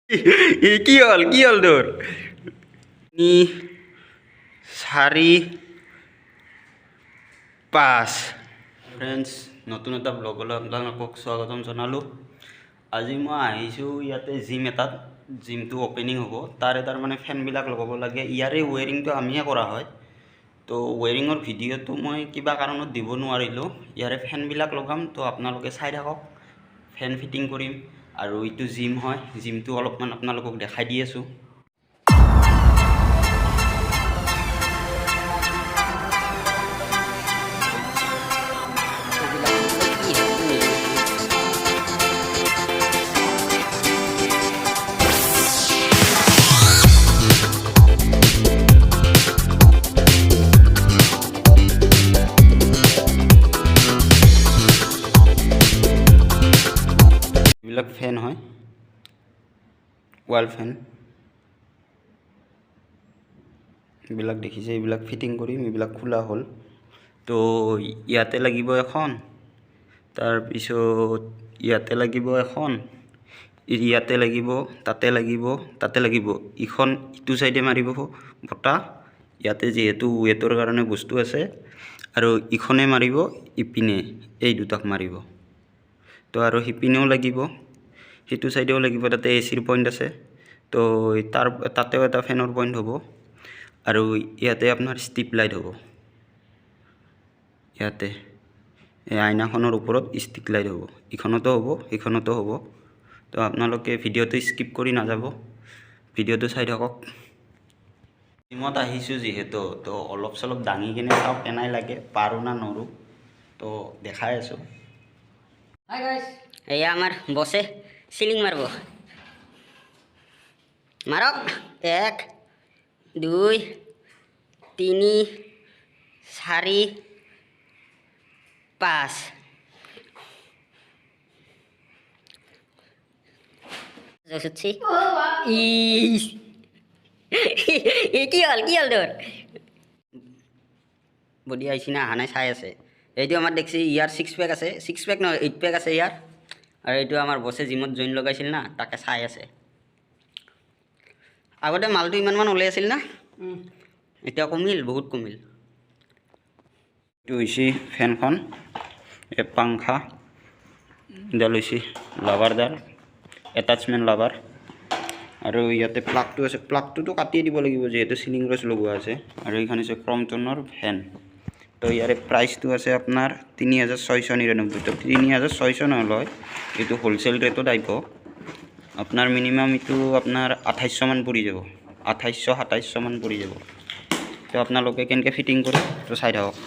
কি হ'ল তোৰ 4 5 ফ্ৰেণ্ডছ নতুন এটা ব্লগলৈ আপোনালোকক স্বাগতম জনালোঁ। আজি মই আহিছোঁ ইয়াতে জিম এটাত, জিমটো অপেনিং হ'ব। তাৰে মানে ফেনবিলাক লগাব লাগে। ইয়াৰে ৱেৰিংটো আমিয়ে কৰা হয়। তো ৱেৰিঙৰ ভিডিঅ'টো মই কিবা কাৰণত দিব নোৱাৰিলোঁ। ইয়াৰে ফেনবিলাক লগাম, তো আপোনালোকে চাই থাকক। ফেন ফিটিং কৰিম আৰু এইটো জিম হয়, জিমটো অলপমান আপোনালোকক দেখাই দি আছোঁ। এইবিলাক ফেন হয়, ৱাল ফেন। এইবিলাক দেখিছে, এইবিলাক ফিটিং কৰিম। এইবিলাক খোলা হ'ল, তো ইয়াতে লাগিব এখন, তাৰপিছত ইয়াতে লাগিব এখন, ইয়াতে লাগিব, তাতে লাগিব। ইখন ইটো চাইডে মাৰিব বতাহ, ইয়াতে যিহেতু ৱেটৰ কাৰণে বস্তু আছে, আৰু ইখনে মাৰিব ইপিনে, এই দুটাক মাৰিব। তো আৰু সিপিনেও লাগিব, সিটো চাইডেও লাগিব। তাতে এচিৰ পইণ্ট আছে, তো তাতেও এটা ফেনৰ পইণ্ট হ'ব। আৰু ইয়াতে আপোনাৰ ষ্ট্ৰিপ লাইট হ'ব। ইয়াতে এই আইনাখনৰ ওপৰত ষ্ট্ৰিপ লাইট হ'ব। ইখনতো হ'ব, সিখনতো হ'ব। তো আপোনালোকে ভিডিঅ'টো স্কিপ কৰি নাযাব, ভিডিঅ'টো চাই থাকক। জিমত আহিছোঁ যিহেতু, তো অলপ চলপ দাঙি কিনে চাওঁ কেনাই লাগে, পাৰোঁ না নৰোঁ, তো দেখাই আছোঁ। এয়া আমার বসে সিলিং মারব। মারক 1 2 3 4 5। কি হল তোর বডি আইসি না হানাই চাই আছে। এইটো আমার দেখছি ইয়ার 6 প্যাক আছে, 6 প্যাক নহয় 8 প্যাক আছে ইয়ার। আর এইটো আমার বসে জিমত জইন লগাইছিল না, তাকে চাই আছে। আগতে মালটো ইমানমান ওলাই আছিল না, এতিয়া কমিল, বহুত কমিল। এইটো হৈছে ফেনখন, এই পাংখা ডাল হৈছে লাভাৰডাল, এটাচমেণ্ট লাভাৰ। আৰু ইয়াতে প্লাগটো আছে, প্লাগটোতো কাটিয়ে দিব লাগিব যিহেতু চিলিং ৰছ লগোৱা আছে। আৰু এইখন হৈছে ক্ৰমটনৰ ফেন। তো ইয়াৰে প্ৰাইচটো আছে আপোনাৰ 3699। তো 3600 নলয়, এইটো হোলচেল ৰেটত আহিব। আপোনাৰ মিনিমাম এইটো আপোনাৰ 2800 মান পৰি যাব, 2800 2700 মান পৰি যাব। তো আপোনালোকে কেনেকৈ ফিটিং কৰে তো চাই থাকক।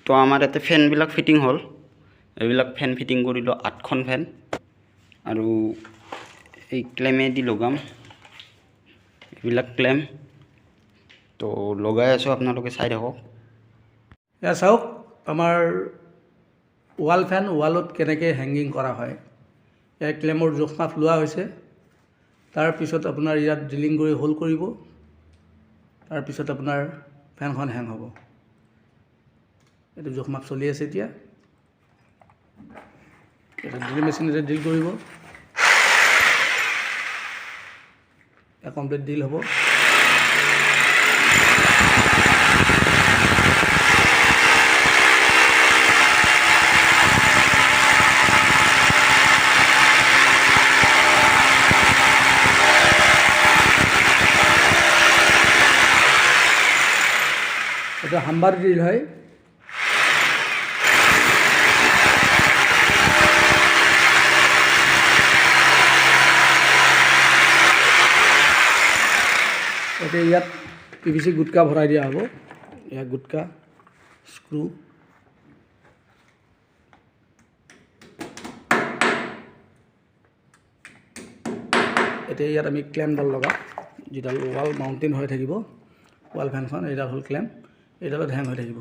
তো আমাৰ ইয়াতে ফেনবিলাক ফিটিং হ'ল। এইবিলাক ফেন ফিটিং কৰিলোঁ 8খন ফেন, আৰু এই ক্লেমেদি লগাম, এইবিলাক ক্লেম। তো লগাই আছোঁ, আপোনালোকে চাই থাকক। এয়া চাওক আমাৰ ৱাল ফেন ৱালত কেনেকৈ হেংগিং কৰা হয়। ইয়াৰ ক্লেমৰ জোখ মাখ লোৱা হৈছে। তাৰপিছত আপোনাৰ ইয়াত ড্ৰিলিং কৰি হোল কৰিব, তাৰপিছত আপোনাৰ ফেনখন হেং হ'ব। এইটো জোখ মাপ চলি আছে এতিয়া এটা ড্ৰিল মেচিনেৰে ড্ৰিল কৰিব কমপ্লিট ড্ৰিল হ'ব এটা হাম্বাৰ ড্ৰিল হয় এতিয়া ইয়াত PVC গুটকা ভৰাই দিয়া হ'ব ইয়াত গুটকা স্ক্ৰু এতিয়া ইয়াত আমি ক্লেমডাল লগাম যিডাল ৱাল মাউণ্টেন হৈ থাকিব ৱাল ফেনখন এইডাল হ'ল ক্লেম এইডালত হেং হৈ থাকিব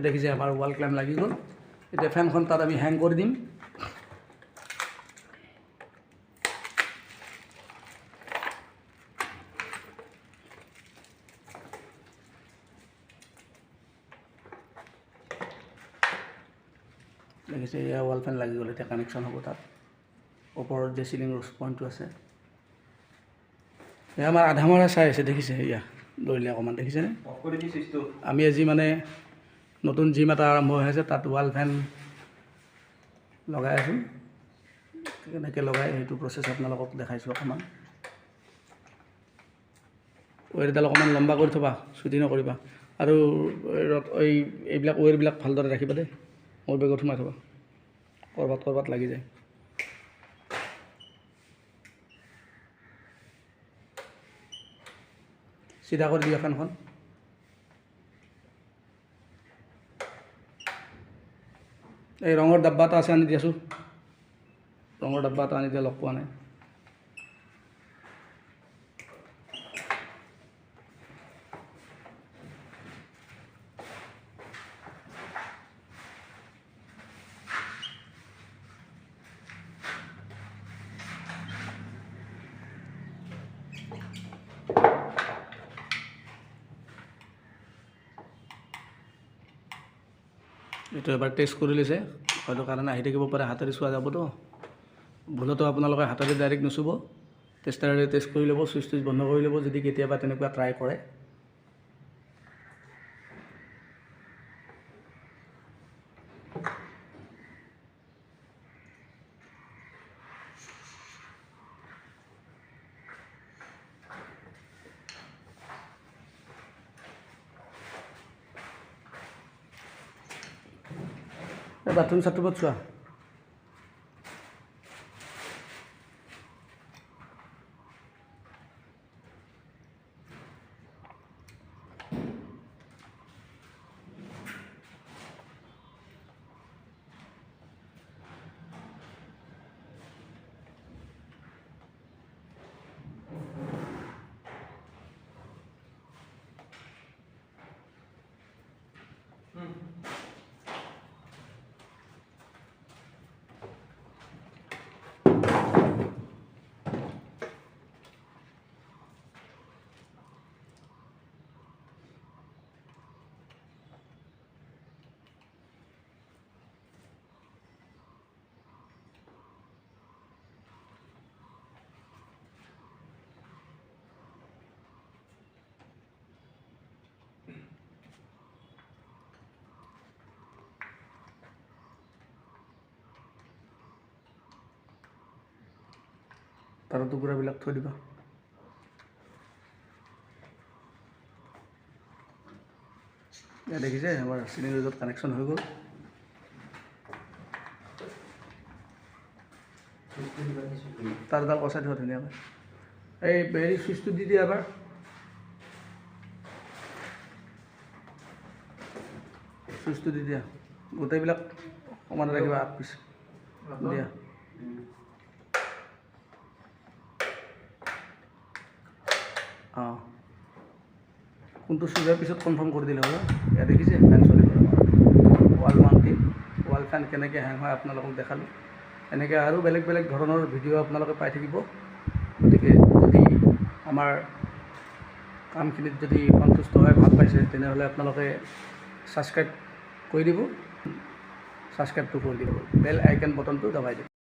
দেখিছে আমাৰ ৱাল ক্লেম লাগি গ'ল এতিয়া ফেনখন তাত আমি হেং কৰি দিম দেখিছে এয়া ৱাল ফেন লাগি গ'ল এতিয়া কানেকশ্যন হ'ব তাত ওপৰত যে চিলিং পইণ্টটো আছে এয়া আমাৰ আধা মৰা চাই আছে দেখিছে এয়া দৌৰিলে অকণমান দেখিছেনে আমি আজি মানে নতুন জিম এটা আৰম্ভ হৈ আছে তাত ৱাল ফেন লগাই আছোঁ কেনেকৈ লগাই সেইটো প্ৰচেছ আপোনালোকক দেখাইছোঁ অকণমান ৱেৰডাল অকণমান লম্বা কৰি থ'বা চুটি নকৰিবা আৰু এইবিলাক ৱেৰবিলাক ভালদৰে ৰাখিবা দেই মোৰ বেগত সোমাই থ'বা ক'ৰবাত লাগি যায় চিধা কৰি দিয়া ফেনখন এই ৰঙৰ ডাব্বা এটা আছে আনি দিয়াছোঁ ৰঙৰ ডাব্বা এটা আনি দিয়া লগ পোৱা নাই এইটো এবাৰ টেষ্ট কৰি লৈছে হয়তো কাৰণে আহি থাকিব পাৰে হাতেৰে চোৱা যাবতো ভুলতো আপোনালোকে হাতেৰে ডাইৰেক্ট নুচুব টেষ্টাৰেৰে টেষ্ট কৰি ল'ব চুইচ টুইচ বন্ধ কৰি ল'ব যদি কেতিয়াবা তেনেকুৱা ট্ৰাই কৰে বাথৰুম চাথৰুমত চোৱা তাৰৰ টুকুৰাবিলাক থৈ দিবা এয়া দেখিছে আমাৰ চিলিং ৰেজত কানেকশ্যন হৈ গ'ল তাৰডাল কচাই থোৱা ধুনীয়াকৈ এই হেৰি চুইচটো দি দিয়া এবাৰ চুইচটো দি দিয়া গোটেইবিলাক অকণমান ৰাখিবা আগ পিছ দিয়া অঁ কোনটো চুইচৰ পিছত কনফাৰ্ম কৰি দিলে হ'ল এয়া দেখিছে ফেন চলিব ৱাল মাউণ্টিং ৱাল ফেন কেনেকৈ হেং হয় আপোনালোকক দেখালোঁ এনেকৈ আৰু বেলেগ বেলেগ ধৰণৰ ভিডিঅ' আপোনালোকে পাই থাকিব গতিকে যদি আমাৰ কামখিনিত যদি সন্তুষ্ট হয় ভাল পাইছে তেনেহ'লে আপোনালোকে ছাবস্ক্ৰাইব কৰি দিব ছাবস্ক্ৰাইবটো কৰি দিব বেল আইকন বটনটো দবাই দিব